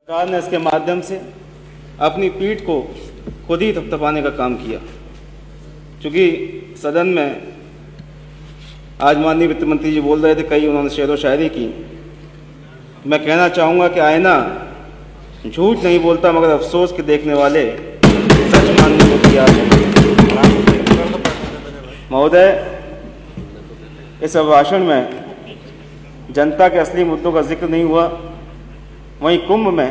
सरकार ने इसके माध्यम से अपनी पीठ को खुद ही थपथपाने का काम किया। चूँकि सदन में आज माननीय वित्त मंत्री जी बोल रहे थे, कई उन्होंने शेर व शायरी की। मैं कहना चाहूँगा कि आईना झूठ नहीं बोलता, मगर अफसोस के देखने वाले सच मानने को तैयार हैं। महोदय, इस अभिभाषण में जनता के असली मुद्दों का जिक्र नहीं हुआ। वहीं कुंभ में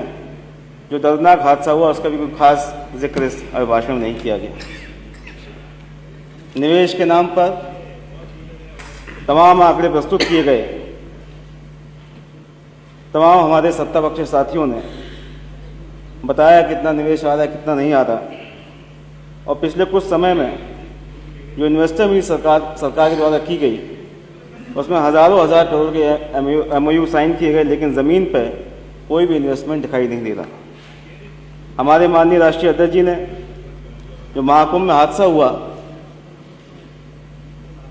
जो दर्दनाक हादसा हुआ उसका भी कोई खास जिक्र इस अभिभाषण में नहीं किया गया। निवेश के नाम पर तमाम आंकड़े प्रस्तुत किए गए। तमाम हमारे सत्तापक्षी साथियों ने बताया कितना निवेश आ रहा है, कितना नहीं आ रहा। और पिछले कुछ समय में जो इन्वेस्टर मीट सरकार के द्वारा की गई, उसमें हज़ारों हज़ार करोड़ के MOU साइन किए गए, लेकिन ज़मीन पर कोई भी इन्वेस्टमेंट दिखाई नहीं दे रहा। हमारे माननीय राष्ट्रीय अध्यक्ष जी ने जो महाकुंभ में हादसा हुआ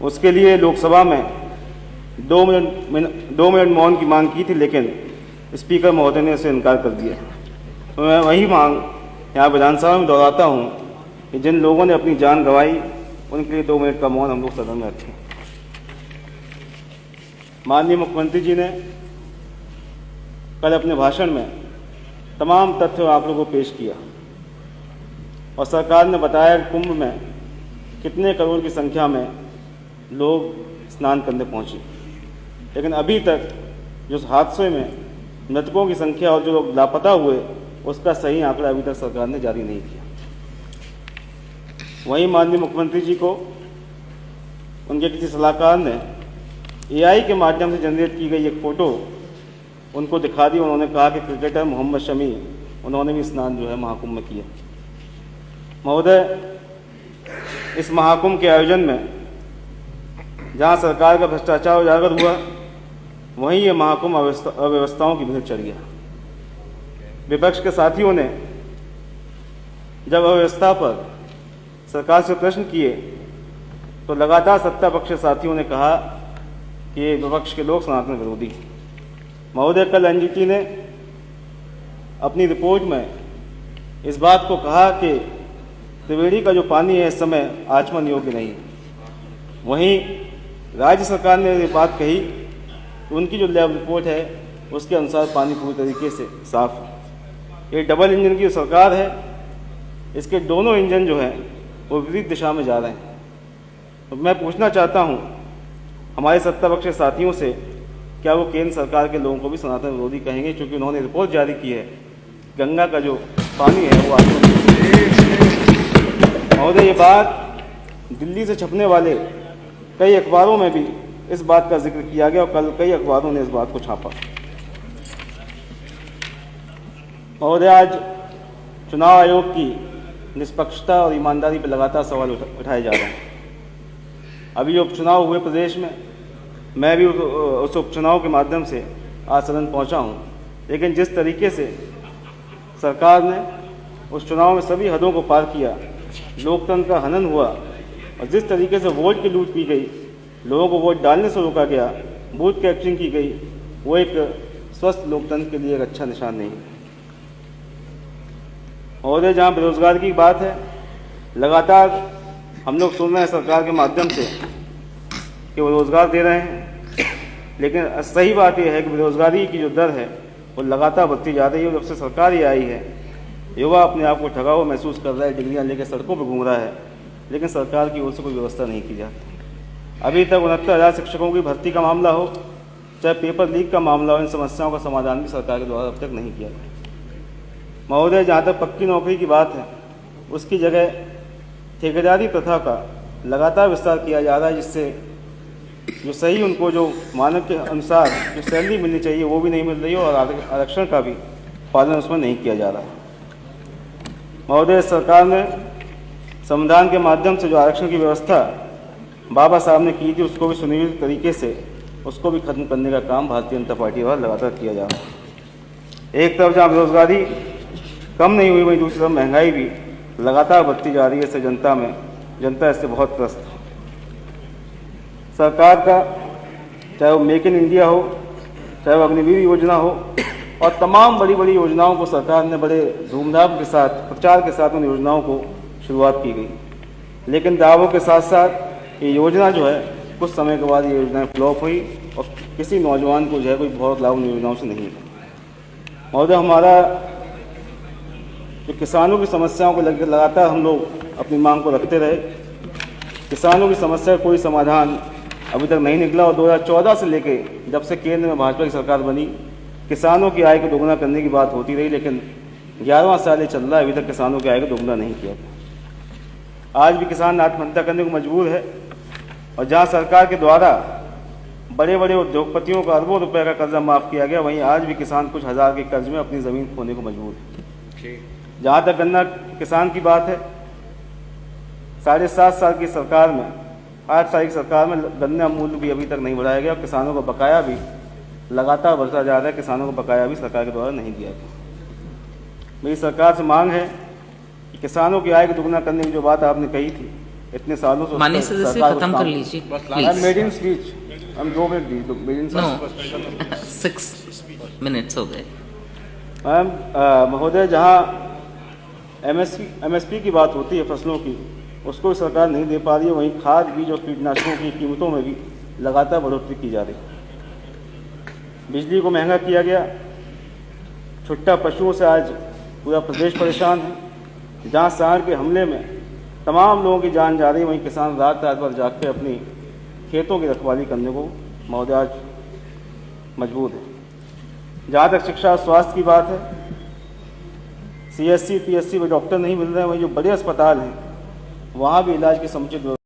उसके लिए लोकसभा में 2 मिनट मौन की मांग की थी, लेकिन स्पीकर महोदय ने उसे इनकार कर दिया। तो मैं वही मांग यहाँ विधानसभा में दोहराता हूँ कि जिन लोगों ने अपनी जान गंवाई उनके लिए 2 मिनट का मौन हम लोग सदन में रखें। माननीय मुख्यमंत्री जी ने कल अपने भाषण में तमाम तथ्य और आंकड़ों को पेश किया और सरकार ने बताया कि कुंभ में कितने करोड़ की संख्या में लोग स्नान करने पहुंचे, लेकिन अभी तक जो हादसे में मृतकों की संख्या और जो लोग लापता हुए उसका सही आंकड़ा अभी तक सरकार ने जारी नहीं किया। वहीं माननीय मुख्यमंत्री जी को उनके किसी सलाहकार ने AI के माध्यम से जनरेट की गई एक फ़ोटो उनको दिखा दी। उन्होंने कहा कि क्रिकेटर मोहम्मद शमी, उन्होंने भी स्नान जो है महाकुंभ में किया। महोदय, इस महाकुंभ के आयोजन में जहां सरकार का भ्रष्टाचार उजागर हुआ, वहीं ये महाकुंभ अव्यवस्थाओं की भीड़ चढ़ गया। विपक्ष के साथियों ने जब अव्यवस्था पर सरकार से प्रश्न किए तो लगातार सत्ता पक्ष के साथियों ने कहा कि विपक्ष के लोग सनातन विरोधी। महोदय, कल NGT ने अपनी रिपोर्ट में इस बात को कहा कि त्रिवेणी का जो पानी है इस समय आचमन योग्य नहीं। वहीं राज्य सरकार ने ये बात कही कि उनकी जो लैब रिपोर्ट है उसके अनुसार पानी पूरी तरीके से साफ है। ये डबल इंजन की सरकार है, इसके दोनों इंजन जो हैं वो विपरीत दिशा में जा रहे हैं। तो मैं पूछना चाहता हूँ हमारे सत्तापक्ष साथियों से, क्या वो केंद्र सरकार के लोगों को भी सनातन विरोधी कहेंगे, क्योंकि उन्होंने रिपोर्ट जारी की है गंगा का जो पानी है वो आचमन। महोदय, ये बात दिल्ली से छपने वाले कई अखबारों में भी इस बात का जिक्र किया गया और कल कई अखबारों ने इस बात को छापा। महोदय, आज चुनाव आयोग की निष्पक्षता और ईमानदारी पर लगातार सवाल उठाए जा रहे हैं। अभी उपचुनाव हुए प्रदेश में, मैं भी उस उपचुनाव के माध्यम से आज सदन पहुंचा हूं, लेकिन जिस तरीके से सरकार ने उस चुनाव में सभी हदों को पार किया, लोकतंत्र का हनन हुआ और जिस तरीके से वोट की लूट की गई, लोगों को वोट डालने से रोका गया, बूथ कैप्चरिंग की गई, वो एक स्वस्थ लोकतंत्र के लिए एक अच्छा निशान नहीं है। महोदय, जहाँ बेरोजगारी की बात है, लगातार हम लोग सुन रहे हैं सरकार के माध्यम से कि वो रोज़गार दे रहे हैं, लेकिन सही बात यह है कि बेरोजगारी की जो दर है वो लगातार बढ़ती जा रही है। जब से सरकार ये आई है, युवा अपने आप को ठगा हुआ महसूस कर रहा है, डिग्रियां लेकर सड़कों पर घूम रहा है, लेकिन सरकार की ओर से कोई व्यवस्था नहीं की जाती। अभी तक 69,000 शिक्षकों की भर्ती का मामला हो, चाहे पेपर लीक का मामला हो, इन समस्याओं का समाधान भी सरकार के द्वारा अब तक नहीं किया गया। महोदय, जहाँ तक पक्की नौकरी की बात है, उसकी जगह ठेकेदारी प्रथा का लगातार विस्तार किया जा रहा है, जिससे जो सही उनको जो मानक के अनुसार जो सैलरी मिलनी चाहिए वो भी नहीं मिल रही है और आरक्षण का भी पालन उसमें नहीं किया जा रहा है। महोदय, सरकार ने संविधान के माध्यम से जो आरक्षण की व्यवस्था बाबा साहब ने की थी, उसको भी सुनियोजित तरीके से उसको भी खत्म करने का काम भारतीय जनता पार्टी द्वारा लगातार किया जा रहा है। एक तरफ जहाँ बेरोजगारी कम नहीं हुई, वहीं दूसरी तरफ महंगाई भी लगातार बढ़ती जा रही है। इससे जनता इससे बहुत त्रस्त है। सरकार का चाहे वो मेक इन इंडिया हो, चाहे वो अग्निवीर योजना हो, और तमाम बड़ी बड़ी योजनाओं को सरकार ने बड़े धूमधाम के साथ प्रचार के साथ उन योजनाओं को शुरुआत की गई, लेकिन दावों के साथ साथ ये योजना जो है कुछ समय के बाद ये योजनाएं फ्लॉप हुई और किसी नौजवान को जो है कोई बहुत लाभ उन योजनाओं से नहीं मिला। महोदय, हमारा जो किसानों की समस्याओं को लगातार हम लोग अपनी मांग को रखते रहे, किसानों की समस्या का कोई समाधान अभी तक नहीं निकला और 2014 से लेके जब से केंद्र में भाजपा की सरकार बनी, किसानों की आय को दोगुना करने की बात होती रही, लेकिन 11वां साल ये चल रहा है, अभी तक किसानों की आय को दोगुना नहीं किया। आज भी किसान आत्महत्या करने को मजबूर है और जहां सरकार के द्वारा बड़े बड़े उद्योगपतियों का अरबों रुपए का कर्जा माफ़ किया गया, वहीं आज भी किसान कुछ हज़ार के कर्ज में अपनी ज़मीन खोने को मजबूर है। जहाँ तक गन्ना किसान की बात है, 7.5 साल की सरकार में 8 साल की सरकार में गन्ना मूल्य भी अभी तक नहीं बढ़ाया गया और किसानों का बकाया भी लगातार बढ़ता जा रहा है। किसानों को बकाया भी सरकार के द्वारा नहीं दिया गया। मेरी सरकार से मांग है कि किसानों की आय को दुगना करने की जो बात आपने कही थी इतने सालों से, माननीय सदस्य खत्म कर लीजिए प्लीज। मेड इन स्पीच हम 2 मिनट दी तो मेड इन 6 मिनट्स हो गए। मैम महोदय, जहाँ एमएसपी की बात होती है फसलों की, उसको भी सरकार नहीं दे पा रही है, वहीं खाद बीज और कीटनाशकों की कीमतों में भी लगातार बढ़ोतरी की जा रही है। बिजली को महंगा किया गया, छुट्टा पशुओं से आज पूरा प्रदेश परेशान है। जहाँ सांड के हमले में तमाम लोगों की जान जा रही है, वहीं किसान रात रात भर जाग के अपनी खेतों की रखवाली करने को महोदय आज मजबूर है। जहाँ तक शिक्षा स्वास्थ्य की बात है, CSC PSC में डॉक्टर नहीं मिल रहे हैं, वहीं जो बड़े अस्पताल हैं वहाँ भी इलाज की समुचित